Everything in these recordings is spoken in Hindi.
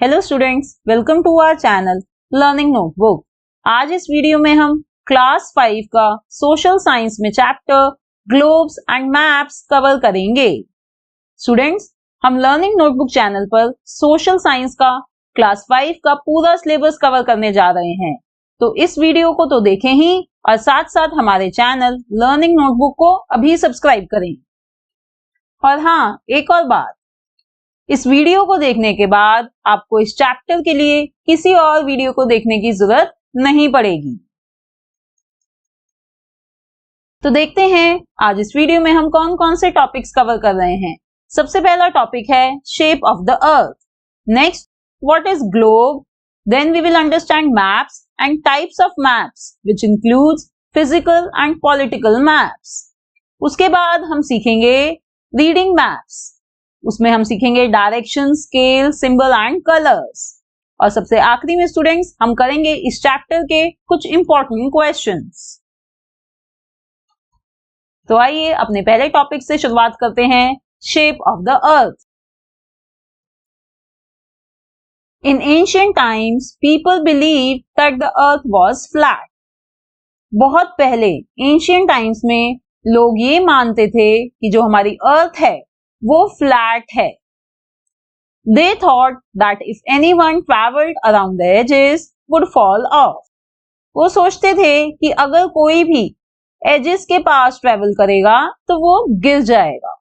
Hello students, welcome to our channel learning notebook. आज इस वीडियो में हम क्लास 5 का सोशल साइंस में chapter globes and maps cover करेंगे। स्टूडेंट्स, हम लर्निंग नोटबुक चैनल पर सोशल साइंस का क्लास 5 का पूरा सिलेबस कवर करने जा रहे हैं, तो इस वीडियो को तो देखें ही और साथ साथ हमारे चैनल लर्निंग नोटबुक को अभी सब्सक्राइब करें। और हाँ, एक और बात, इस वीडियो को देखने के बाद आपको इस चैप्टर के लिए किसी और वीडियो को देखने की जरूरत नहीं पड़ेगी। तो देखते हैं आज इस वीडियो में हम कौन कौन से टॉपिक्स कवर कर रहे हैं। सबसे पहला टॉपिक है shape of the earth. Next, what is globe. Then we will understand maps and types of maps which includes physical and political maps. उसके बाद हम सीखेंगे रीडिंग मैप्स, उसमें हम सीखेंगे direction, scale, symbol and colours. और सबसे आखिरी में स्टूडेंट्स हम करेंगे इस चैप्टर के कुछ इंपॉर्टेंट क्वेश्चंस। तो आइए अपने पहले टॉपिक से शुरुआत करते हैं, shape of the earth. In ancient times people believe that the earth was flat. बहुत पहले एंशिएंट टाइम्स में लोग ये मानते थे कि जो हमारी अर्थ है वो फ्लैट है। They thought that if anyone traveled around the edges would fall off. वो सोचते थे कि अगर कोई भी एजेस के पास ट्रेवल करेगा तो वो गिर जाएगा,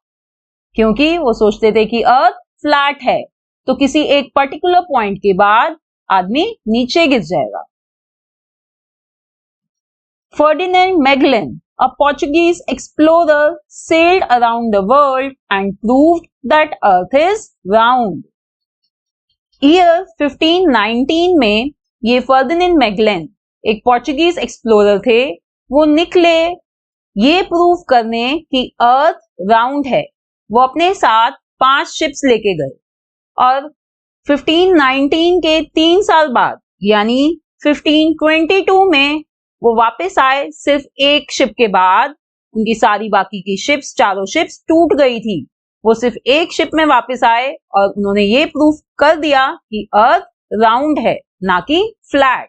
क्योंकि वो सोचते थे कि अर्थ फ्लैट है तो किसी एक पर्टिकुलर पॉइंट के बाद आदमी नीचे गिर जाएगा। Ferdinand Magellan, a Portuguese explorer, sailed around the world and proved that Earth is round. Year 1519 में ये फर्डिनेंड मैगलन एक पोर्चुगीज एक्सप्लोरर थे, वो निकले ये प्रूव करने कि अर्थ राउंड है। वो अपने साथ 5 शिप्स लेके गए और 1519 के 3 साल बाद यानी 1522 में वो वापस आए। सिर्फ एक शिप के बाद उनकी सारी बाकी की शिप्स, चारों शिप्स टूट गई थी। वो सिर्फ एक शिप में वापस आए और उन्होंने ये प्रूफ कर दिया कि अर्थ राउंड है, ना कि flat.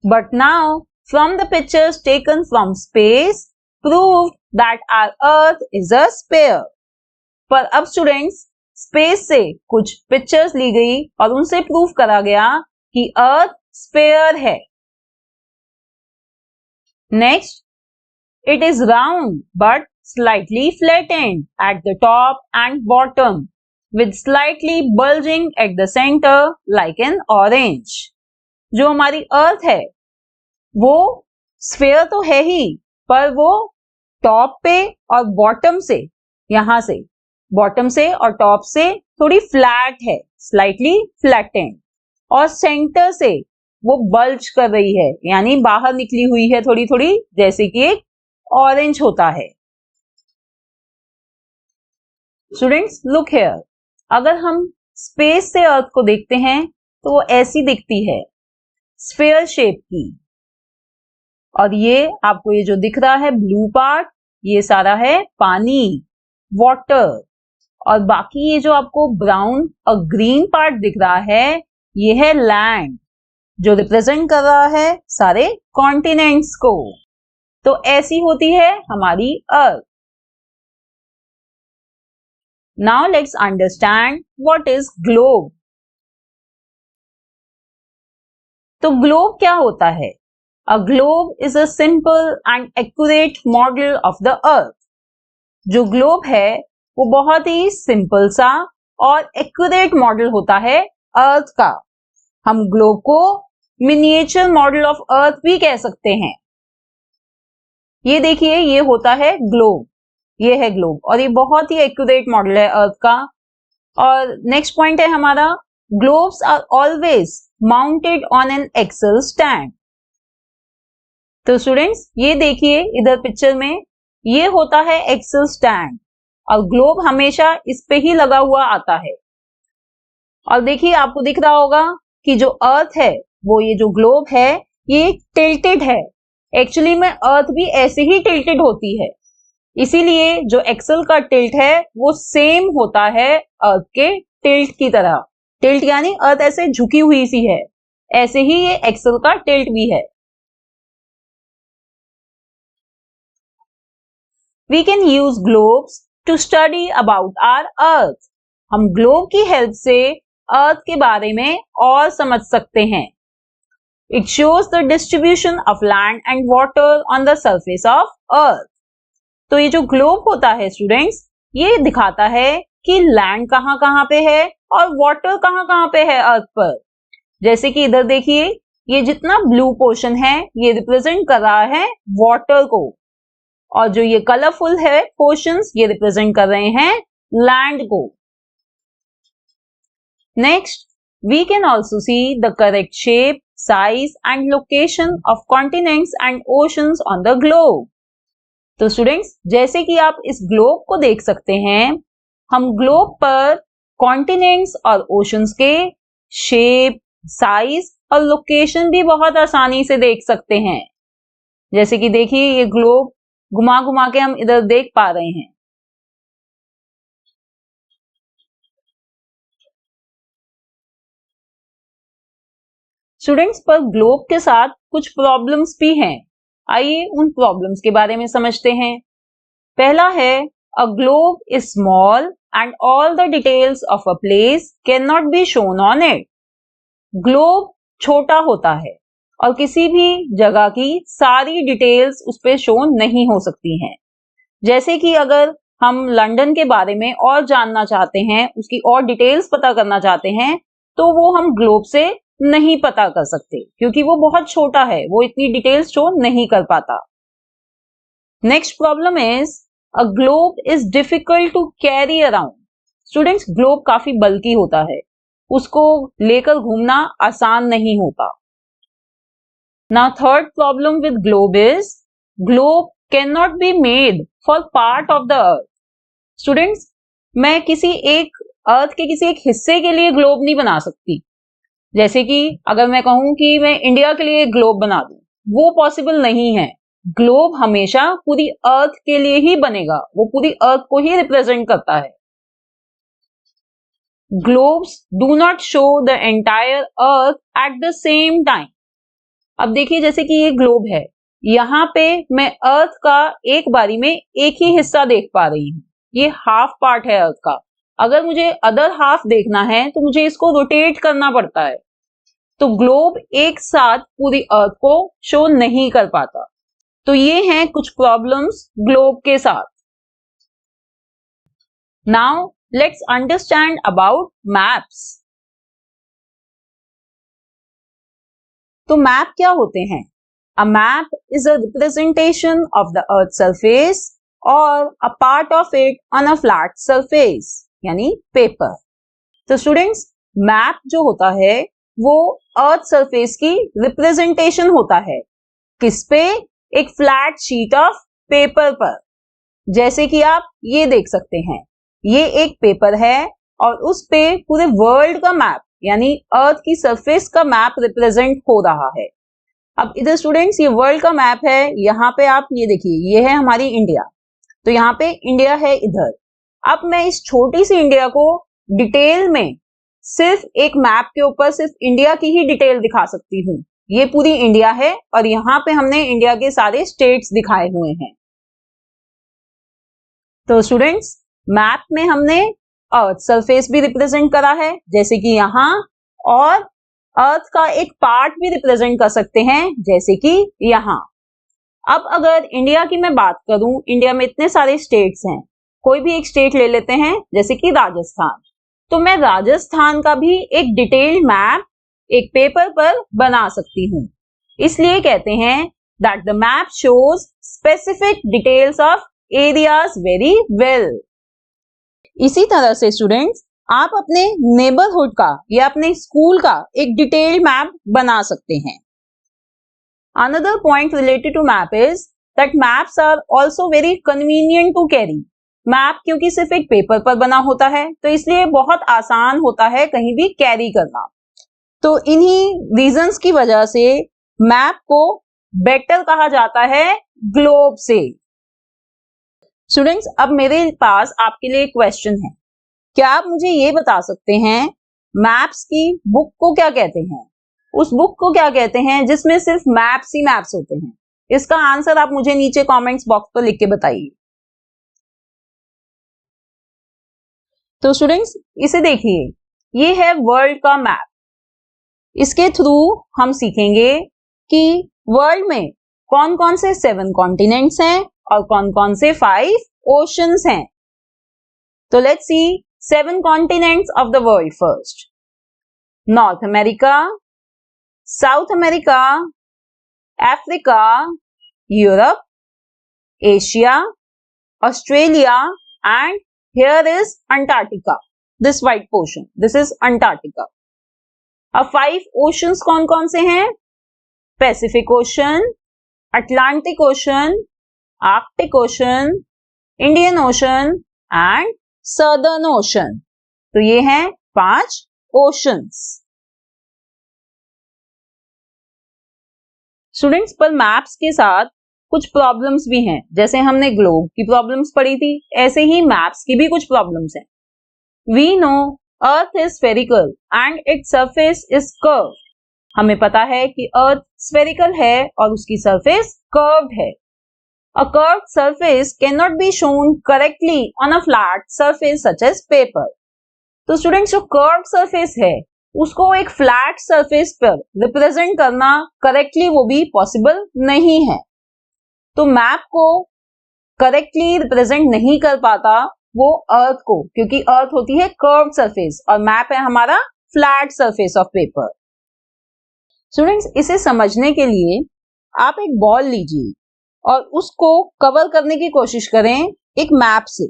But now from the pictures taken from space proved that our earth is a sphere. पर अब स्टूडेंट्स, स्पेस से कुछ पिक्चर्स ली गई और उनसे प्रूफ करा गया कि अर्थ स्फीयर है। Next, it is round but slightly flattened at the top and bottom with slightly bulging at the centre like an orange. जो हमारी अर्थ है वो स्फीयर तो है ही, पर वो टॉप पे और बॉटम से, यहां से बॉटम से और टॉप से थोड़ी फ्लैट है, स्लाइटली फ्लैटेंड, और सेंटर से वो बल्ज कर रही है, यानी बाहर निकली हुई है थोड़ी थोड़ी, जैसे कि एक ऑरेंज होता है। Students, look here. अगर हम स्पेस से अर्थ को देखते हैं तो वो ऐसी दिखती है, स्फीयर शेप की। और ये आपको ये जो दिख रहा है ब्लू पार्ट, ये सारा है पानी, वाटर। और बाकी ये जो आपको ब्राउन और ग्रीन पार्ट दिख रहा है ये है लैंड, जो रिप्रेजेंट कर रहा है सारे कॉन्टिनेंट्स को। तो ऐसी होती है हमारी earth. Now let's understand what is globe. तो ग्लोब क्या होता है? A globe is a simple and accurate model of the earth. जो ग्लोब है वो बहुत ही सिंपल सा और एक्यूरेट मॉडल होता है अर्थ का। हम ग्लोब को मिनिएचर मॉडल ऑफ अर्थ भी कह सकते हैं। ये देखिए, ये होता है ग्लोब, ये है ग्लोब, और ये बहुत ही एक्यूरेट मॉडल है अर्थ का। और नेक्स्ट पॉइंट है हमारा, globes are always mounted on an axle stand. तो स्टूडेंट्स, ये देखिए इधर पिक्चर में, ये होता है एक्सल स्टैंड और ग्लोब हमेशा इस पे ही लगा हुआ आता है। और देखिए आपको दिख रहा होगा कि जो अर्थ है, वो ये जो ग्लोब है ये टिल्टेड है। एक्चुअली में अर्थ भी ऐसे ही टिल्टेड होती है, इसीलिए जो एक्सेल का टिल्ट है वो सेम होता है अर्थ के टिल्ट की तरह। टिल्ट यानी अर्थ ऐसे झुकी हुई सी है, ऐसे ही ये एक्सेल का टिल्ट भी है। We can use globes to study about our earth. हम ग्लोब की हेल्प से अर्थ के बारे में और समझ सकते हैं। It shows the distribution of land and water on the surface of earth. तो ये जो ग्लोब होता है स्टूडेंट्स, ये दिखाता है कि लैंड कहाँ कहाँ पे है और वाटर कहाँ कहाँ पे है अर्थ पर। जैसे कि इधर देखिए, ये जितना ब्लू पोर्शन है ये रिप्रेजेंट कर रहा है वाटर को, और जो ये कलरफुल है पोर्शंस ये रिप्रेजेंट कर रहे हैं लैंड को। Next, we can also see the correct shape, size and location of continents and oceans on the globe. तो स्टूडेंट्स, जैसे कि आप इस ग्लोब को देख सकते हैं, हम ग्लोब पर कॉन्टिनेंट्स और ओशंस के शेप, साइज और लोकेशन भी बहुत आसानी से देख सकते हैं। जैसे कि देखिए, ये ग्लोब घुमा घुमा के हम इधर देख पा रहे हैं। स्टूडेंट्स, पर ग्लोब के साथ कुछ प्रॉब्लम्स भी हैं। आइए उन प्रॉब्लम्स के बारे में समझते हैं। पहला है, a globe is small and all the details of a place can not be shown on it. Globe छोटा होता है और किसी भी जगह की सारी डिटेल्स उस पे शो नहीं हो सकती हैं। जैसे कि अगर हम लंदन के बारे में और जानना चाहते हैं, उसकी और डिटेल्स पता करना चाहते हैं, तो वो हम ग्लोब से नहीं पता कर सकते क्योंकि वो बहुत छोटा है, वो इतनी डिटेल्स शो नहीं कर पाता। Next problem is, a globe is difficult to carry around. Students, globe काफी बल्की होता है, उसको लेकर घूमना आसान नहीं होता। Now third problem with globe is, globe cannot be made for part of the earth. Students, मैं किसी एक अर्थ के किसी एक हिस्से के लिए ग्लोब नहीं बना सकती। जैसे कि अगर मैं कहूं कि मैं इंडिया के लिए एक ग्लोब बना दूं, वो पॉसिबल नहीं है। ग्लोब हमेशा पूरी अर्थ के लिए ही बनेगा, वो पूरी अर्थ को ही रिप्रेजेंट करता है। Globes do not show the entire earth at the same time. अब देखिए, जैसे कि ये ग्लोब है, यहाँ पे मैं अर्थ का एक बारी में एक ही हिस्सा देख पा रही हूँ, ये हाफ पार्ट है अर्थ का। अगर मुझे अदर हाफ देखना है तो मुझे इसको रोटेट करना पड़ता है। तो ग्लोब एक साथ पूरी अर्थ को शो नहीं कर पाता। तो ये हैं कुछ प्रॉब्लम्स ग्लोब के साथ। Now let's understand about maps. तो मैप क्या होते हैं? A map is a representation of the earth surface or a part of it on a flat surface, यानी पेपर। तो स्टूडेंट्स, मैप जो होता है वो अर्थ सरफेस की रिप्रेजेंटेशन होता है। किस पे? एक फ्लैट शीट ऑफ पेपर पर। जैसे कि आप ये देख सकते हैं, ये एक पेपर है और उस पे पूरे वर्ल्ड का मैप यानी अर्थ की सरफेस का मैप रिप्रेजेंट हो रहा है। अब इधर स्टूडेंट्स, ये वर्ल्ड का मैप है, यहाँ पे आप ये देखिए, ये है हमारी इंडिया। तो यहाँ पे इंडिया है इधर। अब मैं इस छोटी सी इंडिया को डिटेल में सिर्फ एक मैप के ऊपर सिर्फ इंडिया की ही डिटेल दिखा सकती हूँ। ये पूरी इंडिया है और यहाँ पे हमने इंडिया के सारे स्टेट्स दिखाए हुए हैं। तो स्टूडेंट्स, मैप में हमने अर्थ सरफेस भी रिप्रेजेंट करा है, जैसे कि यहाँ, और अर्थ का एक पार्ट भी रिप्रेजेंट कर सकते हैं, जैसे कि यहाँ। अब अगर इंडिया की मैं बात करूं, इंडिया में इतने सारे स्टेट्स हैं, कोई भी एक स्टेट ले लेते हैं, जैसे कि राजस्थान। तो मैं राजस्थान का भी एक डिटेल्ड मैप एक पेपर पर बना सकती हूँ। इसलिए कहते हैं that the map shows specific details of areas very well. इसी तरह से स्टूडेंट्स, आप अपने नेबरहुड का या अपने स्कूल का एक डिटेल्ड मैप बना सकते हैं। Another point related to map is that maps are also very convenient to carry. Map क्योंकि सिर्फ एक पेपर पर बना होता है, तो इसलिए बहुत आसान होता है कहीं भी कैरी करना। तो इन्हीं रीजंस की वजह से मैप को बेटर कहा जाता है ग्लोब से। स्टूडेंट्स, अब मेरे पास आपके लिए एक क्वेश्चन है। क्या आप मुझे ये बता सकते हैं मैप्स की बुक को क्या कहते हैं? उस बुक को क्या कहते हैं जिसमें सिर्फ मैप्स ही मैप्स होते हैं? इसका आंसर आप मुझे नीचे कमेंट्स बॉक्स पर लिख के बताइए। तो स्टूडेंट्स, इसे देखिए, ये है वर्ल्ड का मैप। इसके थ्रू हम सीखेंगे कि वर्ल्ड में कौन कौन से 7 कॉन्टिनेंट्स हैं और कौन कौन से 5 ओशंस हैं। तो let's see 7 continents of the world first. North America, south America, Africa, Europe, Asia, Australia and here is Antarctica. This white portion, this is Antarctica. अब 5 ओशंस कौन कौन से हैं? Pacific ocean, Atlantic ocean, Arctic ocean, Indian ocean and southern ocean. तो ये हैं 5 ओशंस। स्टूडेंट्स, पर मैप्स के साथ कुछ प्रॉब्लम्स भी हैं। जैसे हमने ग्लोब की प्रॉब्लम्स पढ़ी थी, ऐसे ही मैप्स की भी कुछ प्रॉब्लम्स हैं। We know earth is spherical and its surface is curved. हमें पता है कि अर्थ स्फेरिकल है और उसकी सरफेस कर्व्ड है। A curved surface can not be shown correctly on a flat surface such as paper. तो स्टूडेंट्स, जो कर्व्ड सरफेस है उसको एक फ्लैट सरफेस पर रिप्रेजेंट करना करेक्टली वो भी पॉसिबल नहीं है। तो मैप को करेक्टली रिप्रेजेंट नहीं कर पाता वो अर्थ को, क्योंकि अर्थ होती है कर्व्ड सरफेस और मैप है हमारा flat surface of paper. Students, इसे समझने के लिए आप एक बॉल लीजिए और उसको कवर करने की कोशिश करें एक मैप से,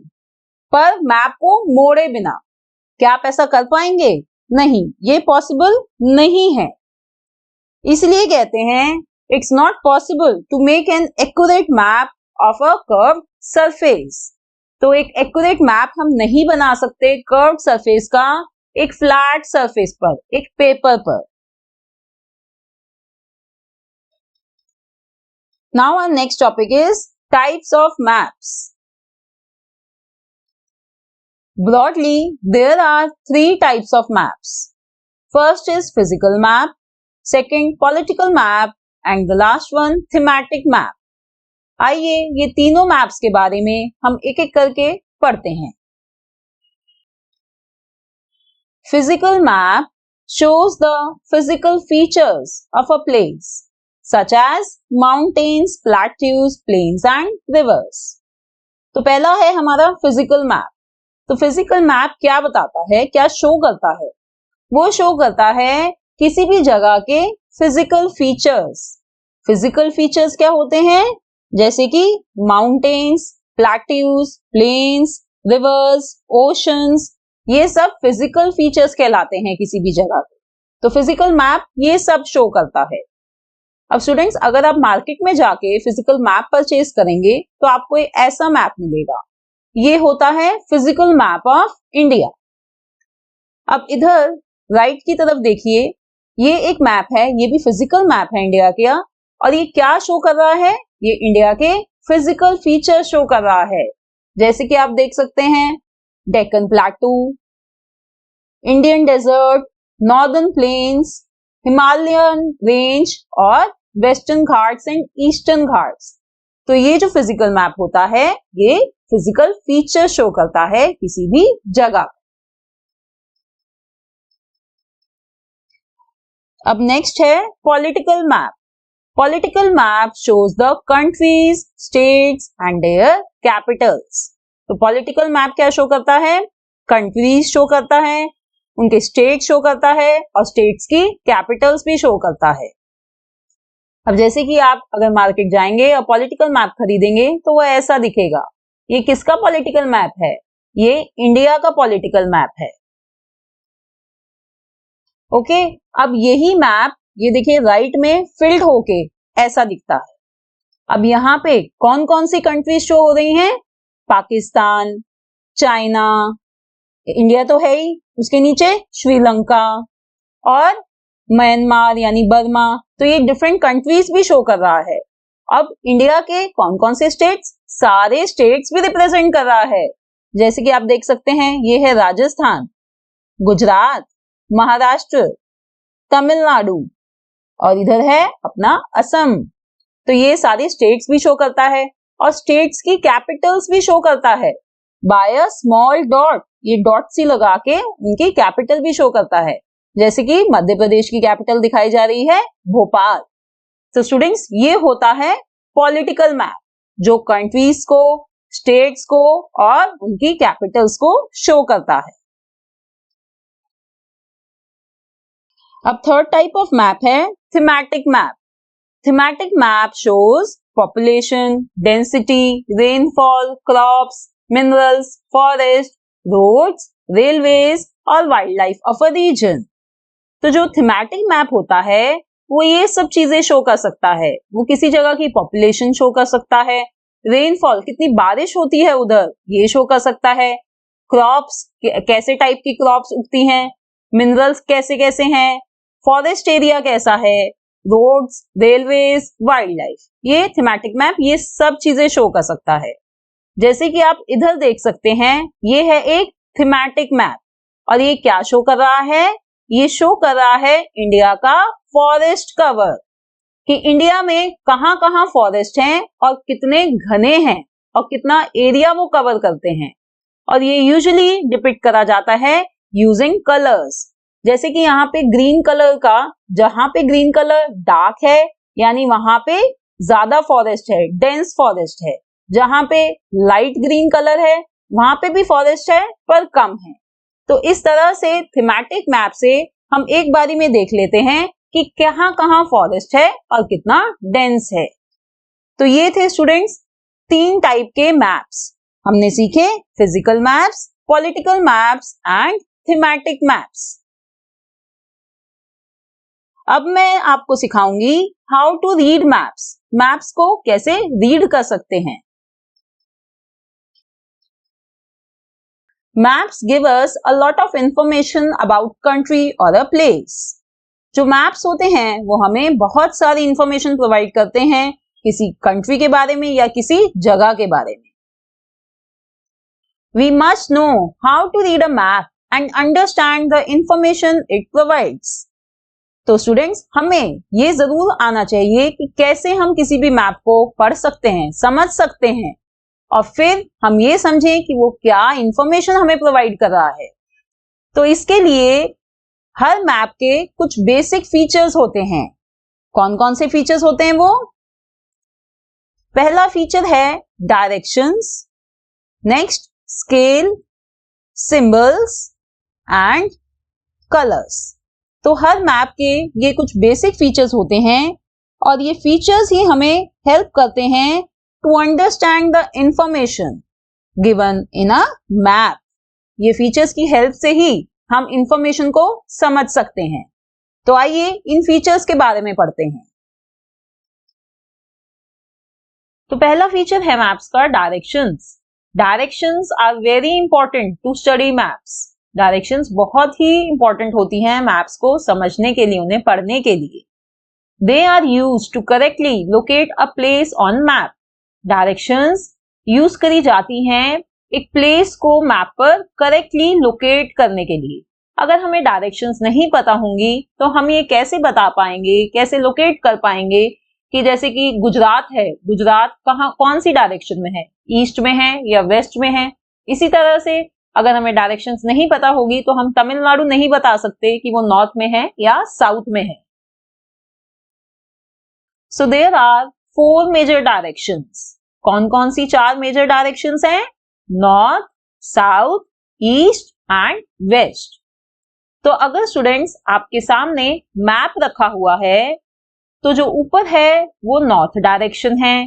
पर मैप को मोड़े बिना। क्या आप ऐसा कर पाएंगे? नहीं, ये पॉसिबल नहीं है। इसलिए कहते हैं it's not possible to make an accurate map of a curved surface. तो एक accurate map हम नहीं बना सकते curved surface का एक flat surface पर, एक पेपर पर। Now our next topic is types of maps. Broadly, there are 3 types of maps. First is physical map, second political map and the last one thematic map. आइए ये तीनों मैप्स के बारे में हम एक एक करके पढ़ते हैं। Physical map shows the physical features of a place such as mountains, plateaus, plains and rivers. तो पहला है हमारा फिजिकल मैप। तो फिजिकल मैप क्या बताता है, क्या शो करता है? वो शो करता है किसी भी जगह के फिजिकल फीचर्स। फिजिकल फीचर्स क्या होते हैं? जैसे कि mountains, plateaus, plains, rivers, oceans, ये सब फिजिकल फीचर्स कहलाते हैं किसी भी जगह के। तो फिजिकल मैप ये सब शो करता है। अब स्टूडेंट्स, अगर आप मार्केट में जाके फिजिकल मैप परचेज करेंगे तो आपको एक ऐसा मैप मिलेगा। ये होता है फिजिकल मैप ऑफ इंडिया। अब इधर राइट की तरफ देखिए, ये एक मैप है, ये भी फिजिकल मैप है इंडिया का। और ये क्या शो कर रहा है? ये इंडिया के फिजिकल फीचर शो कर रहा है। जैसे कि आप देख सकते हैं Deccan plateau, Indian desert, northern plains, Himalayan range और western Ghats and eastern Ghats. तो ये जो फिजिकल मैप होता है ये फिजिकल फीचर शो करता है किसी भी जगह। अब नेक्स्ट है political map. Political map shows the countries, states and their capitals. तो political map क्या शो करता है? Countries शो करता है, उनके स्टेट शो करता है और स्टेट्स की कैपिटल्स भी शो करता है। अब जैसे कि आप अगर मार्केट जाएंगे और पॉलिटिकल मैप खरीदेंगे तो वो ऐसा दिखेगा। ये किसका पॉलिटिकल मैप है? ये इंडिया का पॉलिटिकल मैप है। ओके, अब यही मैप ये देखिए राइट में फिल्ड होके ऐसा दिखता है। अब यहाँ पे कौन कौन सी कंट्रीज शो हो रही हैं? पाकिस्तान, चाइना, इंडिया तो है ही, उसके नीचे श्रीलंका और म्यांमार यानी बर्मा। तो ये डिफरेंट कंट्रीज भी शो कर रहा है। अब इंडिया के कौन कौन से स्टेट्स? सारे स्टेट्स भी रिप्रेजेंट कर रहा है। जैसे कि आप देख सकते हैं, ये है राजस्थान, गुजरात, महाराष्ट्र, तमिलनाडु और इधर है अपना असम। तो ये सारे स्टेट्स भी शो करता है और स्टेट्स की कैपिटल्स भी शो करता है बाय अ स्मॉल डॉट। ये डॉट सी लगा के उनकी कैपिटल भी शो करता है। जैसे कि मध्य प्रदेश की कैपिटल दिखाई जा रही है भोपाल। तो स्टूडेंट्स, ये होता है पॉलिटिकल मैप जो कंट्रीज को, स्टेट्स को और उनकी कैपिटल्स को शो करता है। अब थर्ड टाइप ऑफ मैप है thematic map. Thematic map shows population, density, rainfall, crops, minerals, forest, roads, railways और wildlife of a region। तो जो थीमेटिक मैप होता है वो ये सब चीजें शो कर सकता है। वो किसी जगह की पॉपुलेशन शो कर सकता है, रेनफॉल कितनी बारिश होती है उधर ये शो कर सकता है, क्रॉप्स कैसे टाइप की क्रॉप्स उगती हैं, मिनरल्स कैसे कैसे हैं, फॉरेस्ट एरिया कैसा है, रोड्स, रेलवेज, वाइल्ड लाइफ, ये थीमेटिक मैप ये सब चीजें शो कर सकता है। जैसे कि आप इधर देख सकते हैं, ये है एक थीमेटिक मैप और ये क्या शो कर रहा है? ये शो कर रहा है इंडिया का फॉरेस्ट कवर, कि इंडिया में कहां कहां फॉरेस्ट हैं और कितने घने हैं और कितना एरिया वो कवर करते हैं। और ये यूजुअली डिपिक्ट करा जाता है यूजिंग कलर्स। जैसे कि यहाँ पे ग्रीन कलर का, जहां पे ग्रीन कलर डार्क है यानी वहां पे ज्यादा फॉरेस्ट है, डेंस फॉरेस्ट है। जहां पे लाइट ग्रीन कलर है वहां पे भी फॉरेस्ट है पर कम है। तो इस तरह से थीमेटिक मैप से हम एक बारी में देख लेते हैं कि कहां कहां फॉरेस्ट है और कितना डेंस है। तो ये थे स्टूडेंट्स 3 टाइप के मैप्स हमने सीखे, physical maps, political maps and thematic maps. अब मैं आपको सिखाऊंगी how to read maps. Maps को कैसे रीड कर सकते हैं। Maps give us a lot of information about country और अ प्लेस। जो मैप्स होते हैं वो हमें बहुत सारी इंफॉर्मेशन प्रोवाइड करते हैं किसी कंट्री के बारे में या किसी जगह के बारे में। We must know how to read a map and understand the information it provides. तो स्टूडेंट्स, हमें ये जरूर आना चाहिए कि कैसे हम किसी भी मैप को पढ़ सकते हैं, समझ सकते हैं और फिर हम ये समझें कि वो क्या इंफॉर्मेशन हमें प्रोवाइड कर रहा है। तो इसके लिए हर मैप के कुछ बेसिक फीचर्स होते हैं। कौन कौन से फीचर्स होते हैं वो? पहला फीचर है directions, next scale, symbols and colours. तो हर मैप के ये कुछ बेसिक फीचर्स होते हैं और ये फीचर्स ही हमें हेल्प करते हैं to understand the information given in a map. ये फीचर्स की हेल्प से ही हम इंफॉर्मेशन को समझ सकते हैं। तो आइए इन फीचर्स के बारे में पढ़ते हैं। तो पहला फीचर है मैप्स का directions. Directions are very important to study maps. Directions बहुत ही इंपॉर्टेंट होती हैं मैप्स को समझने के लिए, उन्हें पढ़ने के लिए। They are used to correctly locate a place on map. Directions use करी जाती हैं एक प्लेस को मैप पर करेक्टली लोकेट करने के लिए। अगर हमें डायरेक्शंस नहीं पता होंगी तो हम ये कैसे बता पाएंगे, कैसे लोकेट कर पाएंगे कि जैसे कि गुजरात है, गुजरात कहाँ कौन सी डायरेक्शन में है, ईस्ट में है या वेस्ट में है। इसी तरह से अगर हमें डायरेक्शंस नहीं पता होगी तो हम तमिलनाडु नहीं बता सकते कि वो नॉर्थ में है या साउथ में है। So there are 4 major directions. कौन कौन सी 4 मेजर डायरेक्शंस हैं? North, south, east and west. तो अगर स्टूडेंट्स आपके सामने मैप रखा हुआ है तो जो ऊपर है वो नॉर्थ डायरेक्शन है,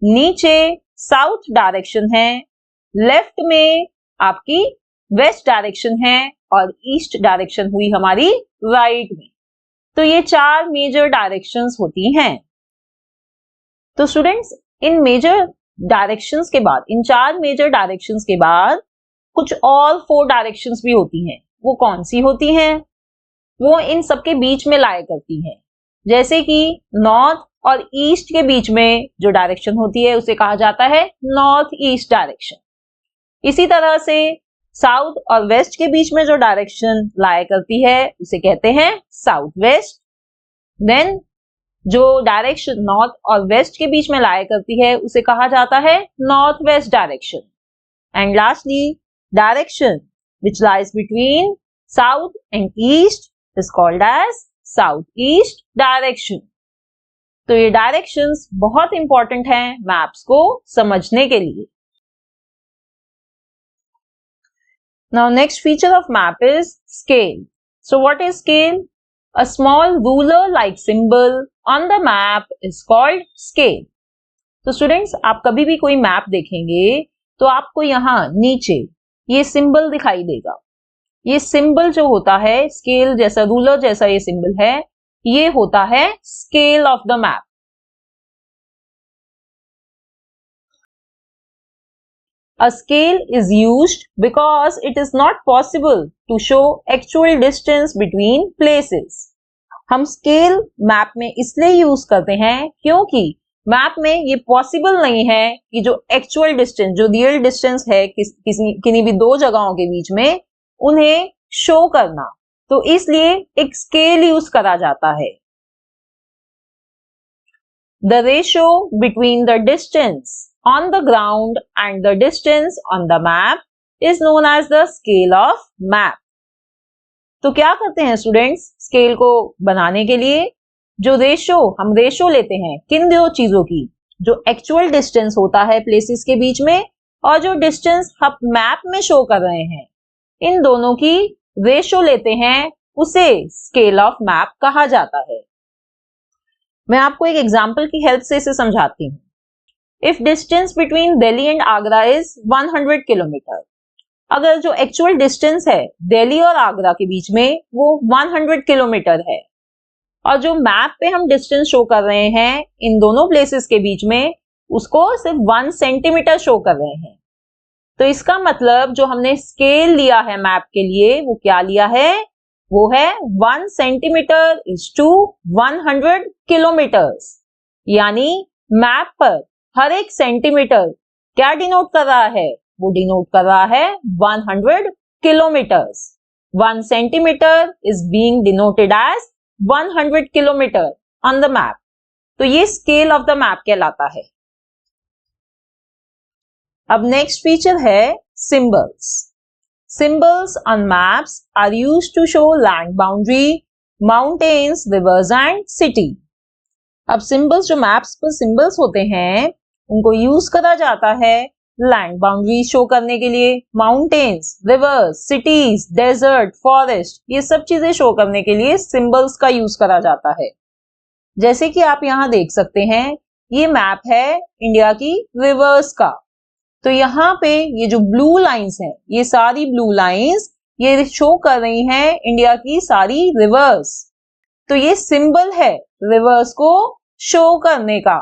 नीचे साउथ डायरेक्शन है, लेफ्ट में आपकी वेस्ट डायरेक्शन है और ईस्ट डायरेक्शन हुई हमारी राइट में। तो ये 4 मेजर डायरेक्शंस होती हैं। तो स्टूडेंट्स, इन मेजर डायरेक्शंस के बाद, इन 4 मेजर डायरेक्शंस के बाद कुछ और 4 डायरेक्शंस भी होती हैं। वो कौन सी होती हैं? वो इन सबके बीच में लाया करती हैं। जैसे कि नॉर्थ और ईस्ट के बीच में जो डायरेक्शन होती है उसे कहा जाता है नॉर्थ ईस्ट डायरेक्शन। इसी तरह से साउथ और वेस्ट के बीच में जो डायरेक्शन लाया करती है उसे कहते हैं साउथ वेस्ट। देन जो डायरेक्शन नॉर्थ और वेस्ट के बीच में लाया करती है उसे कहा जाता है north west direction. And lastly direction which lies between south and east is called as southeast direction। तो ये डायरेक्शंस बहुत इंपॉर्टेंट हैं मैप्स को समझने के लिए। Now next feature of map is scale. So what is scale? A small ruler like symbol on the map is called scale। तो स्टूडेंट्स आप कभी भी कोई मैप देखेंगे तो आपको यहाँ नीचे ये सिंबल दिखाई देगा। ये सिंबल जो होता है स्केल जैसा रूलर जैसा ये सिंबल है, ये होता है scale of the map. A scale is used because it is not possible to show actual distance between places। हम स्केल मैप में इसलिए यूज करते हैं क्योंकि मैप में ये पॉसिबल नहीं है कि जो एक्चुअल डिस्टेंस, जो रियल डिस्टेंस है किन्हीं भी दो जगहों के बीच में, उन्हें शो करना। तो इसलिए एक स्केल यूज करा जाता है। The ratio between the distance on the ground and the distance on the map is known as the scale of map। तो क्या करते हैं स्टूडेंट्स स्केल को बनाने के लिए? जो हम रेशो लेते हैं किन दो चीजों की, जो एक्चुअल डिस्टेंस होता है प्लेसेस के बीच में और जो डिस्टेंस हम मैप में शो कर रहे हैं, इन दोनों की रेशो लेते हैं, उसे स्केल ऑफ मैप कहा जाता है। मैं आपको एक एग्जांपल की हेल्प से इसे समझाती हूँ। If distance between Delhi and Agra is 100 kilometre, अगर जो एक्चुअल डिस्टेंस है दिल्ली और आगरा के बीच में वो 100 किलोमीटर है और जो मैप पे हम डिस्टेंस शो कर रहे हैं इन दोनों प्लेसेस के बीच में, उसको सिर्फ 1 सेंटीमीटर शो कर रहे हैं, तो इसका मतलब जो हमने स्केल लिया है मैप के लिए वो क्या लिया है? वो है 1 सेंटीमीटर इज टू 100 किलोमीटर्स। यानी मैप पर हर एक सेंटीमीटर क्या डिनोट कर रहा है? वो डिनोट कर रहा है 100 kilometres. 1 centimetre is being denoted as 100 kilometre on the map. तो ये स्केल ऑफ द मैप कहलाता है। अब नेक्स्ट फीचर है symbols. Symbols on maps are used to show land boundary, mountains, rivers and city. अब सिंबल्स जो मैप्स पर सिंबल्स होते हैं उनको यूज करा जाता है लैंड बाउंड्री शो करने के लिए, mountains, rivers, cities, desert, forest, ये सब चीजें शो करने के लिए सिंबल्स का यूज करा जाता है। जैसे कि आप यहाँ देख सकते हैं, ये मैप है इंडिया की रिवर्स का। तो यहाँ पे ये जो ब्लू लाइंस हैं, ये सारी ब्लू लाइंस ये शो कर रही हैं इंडिया की सारी रिवर्स। तो ये सिंबल है रिवर्स को शो करने का।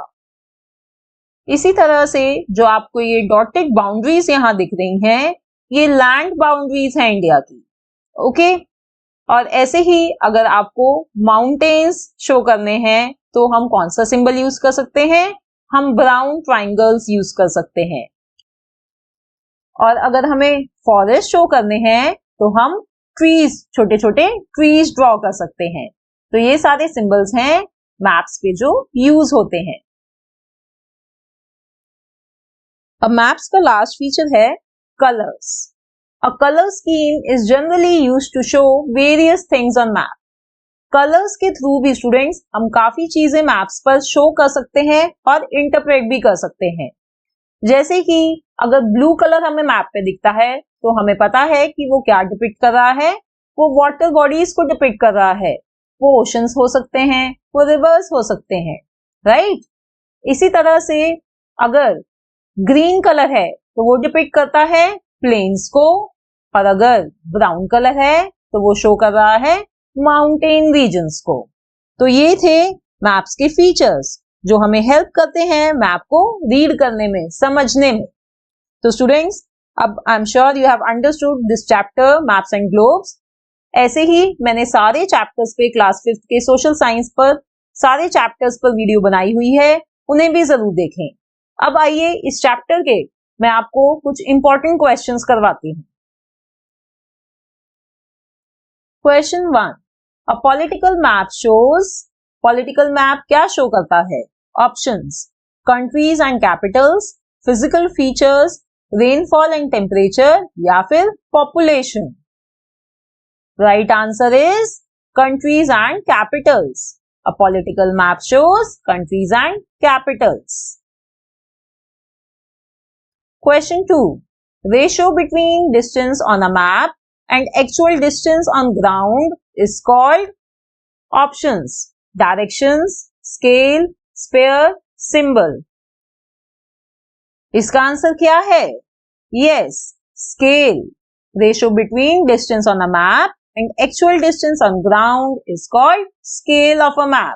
इसी तरह से जो आपको ये डॉटेड बाउंड्रीज यहाँ दिख रही हैं, ये लैंड बाउंड्रीज हैं इंडिया की। ओके, और ऐसे ही अगर आपको माउंटेन्स शो करने हैं तो हम कौन सा सिंबल यूज कर सकते हैं? हम ब्राउन ट्राइंगल्स यूज कर सकते हैं। और अगर हमें फॉरेस्ट शो करने हैं तो हम ट्रीज, छोटे छोटे ट्रीज ड्रॉ कर सकते हैं। तो ये सारे सिंबल्स हैं मैप्स पे जो यूज होते हैं। अब मैप्स का लास्ट फीचर है colours. A color scheme is generally used to show various things on map। Colours के थ्रू भी स्टूडेंट्स हम काफी चीजें मैप्स पर शो कर सकते हैं और इंटरप्रेट भी कर सकते हैं। जैसे कि अगर ब्लू कलर हमें मैप पे दिखता है तो हमें पता है कि वो क्या डिपिक्ट कर रहा है, वो वाटर बॉडीज को डिपिक्ट कर रहा है। वो ओशंस हो सकते हैं, वो रिवर्स हो सकते हैं, राइट। इसी तरह से अगर ग्रीन कलर है तो वो डिपिक्ट करता है प्लेन्स को, और अगर ब्राउन कलर है तो वो शो कर रहा है माउंटेन रीजन्स को। तो ये थे मैप्स के फीचर्स जो हमें हेल्प करते हैं मैप को रीड करने में, समझने में। तो स्टूडेंट्स, अब I am sure you have understood this chapter maps and globes. ऐसे ही मैंने सारे चैप्टर्स पे क्लास 5th के सोशल साइंस पर सारे चैप्टर्स पर वीडियो बनाई हुई है, उन्हें भी जरूर देखें। अब आइए इस चैप्टर के मैं आपको कुछ इंपॉर्टेंट क्वेश्चंस करवाती हूँ। Question 1, a political map shows, political map क्या शो करता है? Options, countries and Capitals, physical features, rainfall and temperature या फिर population. Right answer is countries and capitals. A political map shows countries and capitals. Question 2. Ratio between distance on a map and actual distance on ground is called options, directions, scale, sphere, symbol. इसका आंसर क्या है? Yes, scale. Ratio between distance on a map and actual distance on ground is called scale of a map.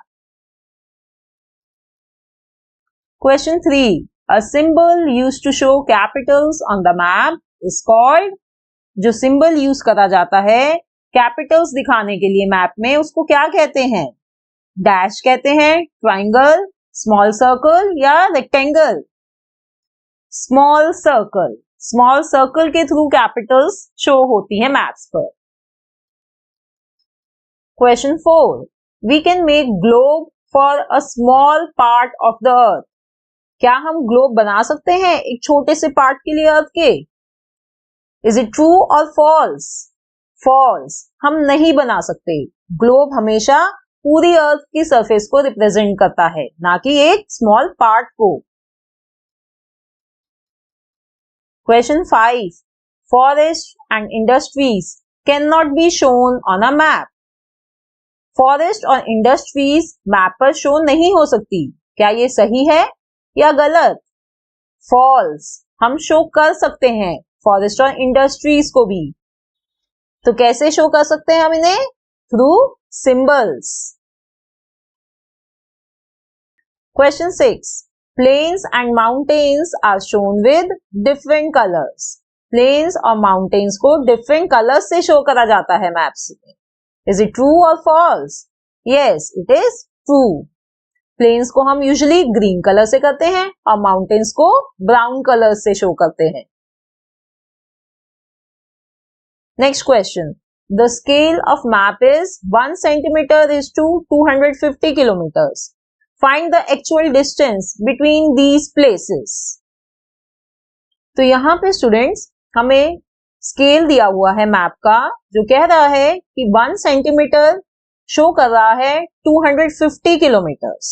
Question 3. A symbol used to show capitals on the map is called, जो symbol use करा जाता है capitals दिखाने के लिए मैप में, उसको क्या कहते हैं? डैश कहते हैं, ट्राइंगल, स्मॉल सर्कल या rectangle? Small circle. Small circle के थ्रू कैपिटल्स शो होती है मैप्स पर। Question 4. We can make globe for a small part of the earth. क्या हम ग्लोब बना सकते हैं एक छोटे से पार्ट के लिए अर्थ के? Is it true or false? False. हम नहीं बना सकते। ग्लोब हमेशा पूरी अर्थ की सरफेस को रिप्रेजेंट करता है, ना कि एक स्मॉल पार्ट को। Question 5. Forests and industries cannot be shown on a map. Forest और इंडस्ट्रीज मैप पर शो नहीं हो सकती। क्या ये सही है या गलत? फॉल्स। हम शो कर सकते हैं फॉरेस्ट और इंडस्ट्रीज को भी। तो कैसे शो कर सकते हैं हम इन्हें? Through symbols. Question 6. Plains and mountains are shown with different colours. Plains और माउंटेन्स को डिफरेंट कलर्स से शो करा जाता है मैप्स में। Is it true or false? Yes, it is true. Plains को हम usually green color से करते हैं और mountains को brown color से show करते हैं। Next question. The scale of map is 1 centimeter is to 250 kilometers. Find the actual distance between these places. तो यहाँ पे students हमें स्केल दिया हुआ है मैप का, जो कह रहा है कि 1 सेंटीमीटर शो कर रहा है 250 किलोमीटर्स।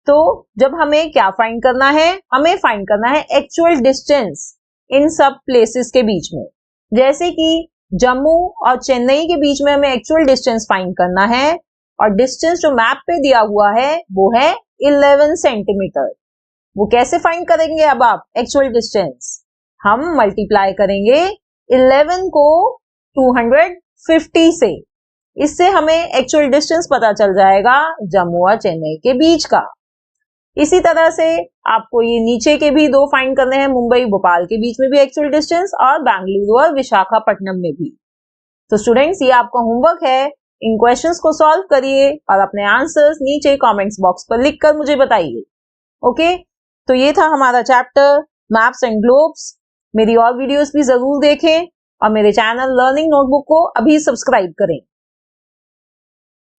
तो जब हमें क्या फाइंड करना है? हमें फाइंड करना है एक्चुअल डिस्टेंस इन सब प्लेसेस के बीच में। जैसे कि जम्मू और चेन्नई के बीच में हमें एक्चुअल डिस्टेंस फाइंड करना है, और डिस्टेंस जो मैप पे दिया हुआ है वो है 11 सेंटीमीटर। वो कैसे फाइंड करेंगे अब आप एक्चुअल डिस्टेंस? हम मल्टीप्लाई करेंगे 11 को 250 से। इससे हमें एक्चुअल डिस्टेंस पता चल जाएगा जम्मू और चेन्नई के बीच का। इसी तरह से आपको ये नीचे के भी दो फाइंड करने हैं, मुंबई भोपाल के बीच में भी एक्चुअल डिस्टेंस, और बेंगलुरु और विशाखापट्टनम में भी। तो स्टूडेंट्स, ये आपका होमवर्क है। इन क्वेश्चंस को सॉल्व करिए और अपने आंसर्स नीचे कमेंट्स बॉक्स पर लिखकर मुझे बताइए। ओके, तो ये था हमारा चैप्टर मैप्स एंड ग्लोब्स। मेरी और वीडियोस भी जरूर देखें और मेरे चैनल लर्निंग नोटबुक को अभी सब्सक्राइब करें।